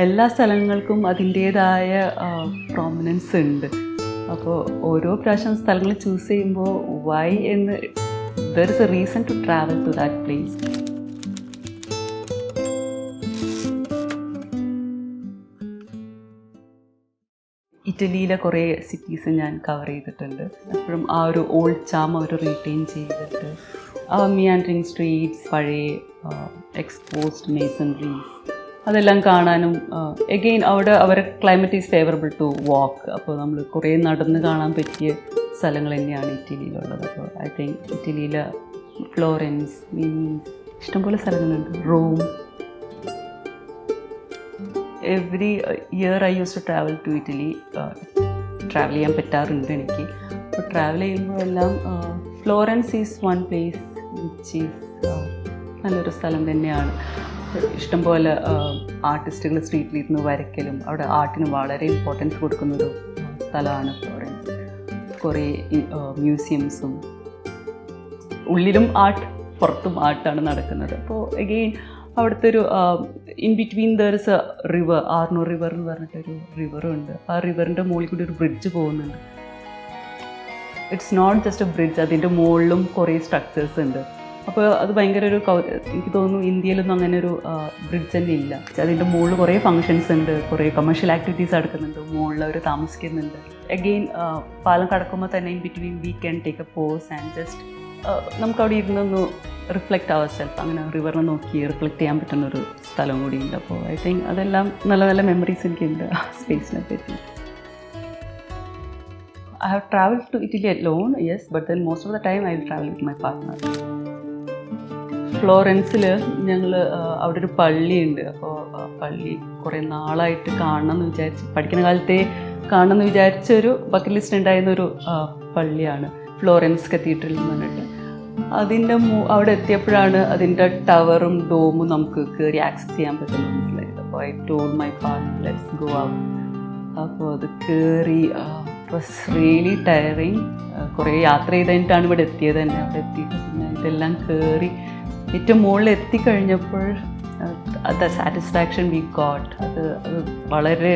എല്ലാ സ്ഥലങ്ങൾക്കും അതിൻ്റേതായ പ്രോമിനൻസ് ഉണ്ട്. അപ്പോൾ ഓരോ പ്രാവശ്യം സ്ഥലങ്ങൾ ചൂസ് ചെയ്യുമ്പോൾ വൈ എന്ന് there is a reason to travel to that place. ഇറ്റലിയിലെ കുറേ സിറ്റീസ് ഞാൻ കവർ ചെയ്തിട്ടുണ്ട്. എപ്പോഴും ആ ഒരു ഓൾഡ് ചാം അവർ റീറ്റെയിൻ ചെയ്തിട്ട് മിയാൻഡറിങ് സ്ട്രീറ്റ്സ്, പഴയ എക്സ്പോസ്ഡ് മേസൺറീസ്, അതെല്ലാം കാണാനും എഗെയിൻ അവിടെ അവരെ climate is favourable to walk. അപ്പോൾ നമ്മൾ കുറേ നടന്ന് കാണാൻ പറ്റിയ സ്ഥലങ്ങൾ തന്നെയാണ് ഇറ്റലിയിലുള്ളത്. അപ്പോൾ ഐ തിങ്ക് ഇറ്റലിയിലെ ഫ്ലോറൻസ്, വീനീസ്, ഇഷ്ടംപോലെ സ്ഥലങ്ങളുണ്ട്. Rome. Every year I use to travel to Italy. Travel ചെയ്യാൻ പറ്റാറുണ്ട് എനിക്ക്. അപ്പോൾ ട്രാവൽ ചെയ്യുമ്പോഴെല്ലാം Florence is one place which is നല്ലൊരു സ്ഥലം തന്നെയാണ്. ഇഷ്ടംപോലെ ആർട്ടിസ്റ്റുകൾ സ്ട്രീറ്റിലിരുന്ന് വരയ്ക്കലും അവിടെ ആർട്ടിന് വളരെ ഇമ്പോർട്ടൻസ് കൊടുക്കുന്നൊരു സ്ഥലമാണ് ഫ്ലോറൻസ്. കുറേ മ്യൂസിയംസും, ഉള്ളിലും ആർട്ട് പുറത്തും ആർട്ടാണ് നടക്കുന്നത്. അപ്പോൾ എഗെയിൻ അവിടുത്തെ ഒരു in between there is A river, Arno river എന്ന് പറഞ്ഞിട്ടൊരു റിവറുണ്ട്. ആ റിവറിൻ്റെ മുകളിൽ കൂടി ഒരു ബ്രിഡ്ജ് പോകുന്നുണ്ട്. It's not just a bridge, അതിൻ്റെ മുകളിലും കുറേ സ്ട്രക്ചേഴ്സ് ഉണ്ട്. അപ്പോൾ അത് ഭയങ്കര ഒരു എനിക്ക് തോന്നുന്നു ഇന്ത്യയിലൊന്നും അങ്ങനെ ഒരു ബ്രിഡ്ജ് തന്നെ ഇല്ല. അതിൻ്റെ മുകളിൽ കുറേ ഫങ്ഷൻസ് ഉണ്ട്, കുറേ കമേഴ്ഷ്യൽ ആക്ടിവിറ്റീസ് നടക്കുന്നുണ്ട്, മുകളിൽ അവർ താമസിക്കുന്നുണ്ട്. അഗെയിൻ പാലം കടക്കുമ്പോൾ തന്നെ in between we can take a pause and just നമുക്കവിടെ ഇരുന്നൊന്ന് റിഫ്ലക്റ്റ് അവർ സെൽഫ്, അങ്ങനെ റിവറിനെ നോക്കി റിഫ്ലക്റ്റ് ചെയ്യാൻ പറ്റുന്ന ഒരു സ്ഥലം കൂടിയുണ്ട്. അപ്പോൾ ഐ തിങ്ക് അതെല്ലാം നല്ല നല്ല മെമ്മറീസ് എനിക്കുണ്ട് ആ സ്പേസിനെ പറ്റി. I have traveled to Italy alone, yes, but then most of the time I will travel with my partner. ഫ്ലോറൻസിൽ ഞങ്ങൾ അവിടെ ഒരു പള്ളിയുണ്ട്. അപ്പോൾ പള്ളി കുറേ നാളായിട്ട് കാണണമെന്ന് വിചാരിച്ച്, പഠിക്കുന്ന കാലത്തെ കാണണമെന്ന് വിചാരിച്ചൊരു ബക്കറ്റ് ലിസ്റ്റ് ഉണ്ടായിരുന്നൊരു പള്ളിയാണ് ഫ്ലോറൻസ് കത്തീഡ്രൽ എന്ന് പറഞ്ഞിട്ട്. അതിൻ്റെ അവിടെ എത്തിയപ്പോഴാണ് അതിൻ്റെ ടവറും ഡോമും നമുക്ക് കയറി ആക്സസ് ചെയ്യാൻ പറ്റുന്നത് മനസ്സിലായത്. അപ്പോൾ I told my partner let's go out. അപ്പോൾ അത് കയറി വാസ് റിയലി ടയറിങ്. കുറേ യാത്ര ചെയ്ത് കഴിഞ്ഞിട്ടാണ് ഇവിടെ എത്തിയത് തന്നെ. അവിടെ എത്തിയിട്ട് പിന്നെ ഇതെല്ലാം കയറി ഏറ്റവും മുകളിൽ എത്തിക്കഴിഞ്ഞപ്പോൾ ദ സാറ്റിസ്ഫാക്ഷൻ വി ഗോട്ട്, അത് വളരെ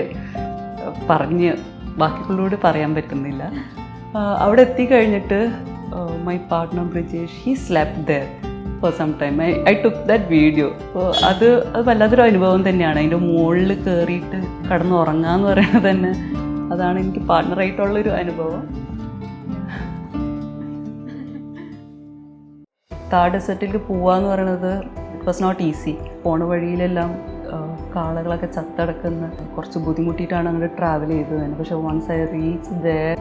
പറഞ്ഞ് ബാക്കിയുള്ളവരോട് പറയാൻ പറ്റുന്നില്ല. അവിടെ എത്തിക്കഴിഞ്ഞിട്ട് my partner Brijesh he slept there for some time. I took that video. അപ്പോൾ അത് വല്ലാത്തൊരു അനുഭവം തന്നെയാണ്. അതിൻ്റെ മുകളിൽ കയറിയിട്ട് കിടന്നുറങ്ങാന്ന് പറയുന്നത് തന്നെ, അതാണ് എനിക്ക് പാർട്ട്ണറായിട്ടുള്ളൊരു അനുഭവം. താർ ഡെസേർട്ടിലേക്ക് പോവാന്ന് പറയുന്നത് ഇറ്റ് വാസ് നോട്ട് ഈസി. പോണ വഴിയിലെല്ലാം കാളകളൊക്കെ ചത്തടക്കുന്ന കുറച്ച് ബുദ്ധിമുട്ടിയിട്ടാണ് അങ്ങോട്ട് ട്രാവൽ ചെയ്തത് തന്നെ. പക്ഷേ വൺസ് ഐ റീച്ച് ദെയർ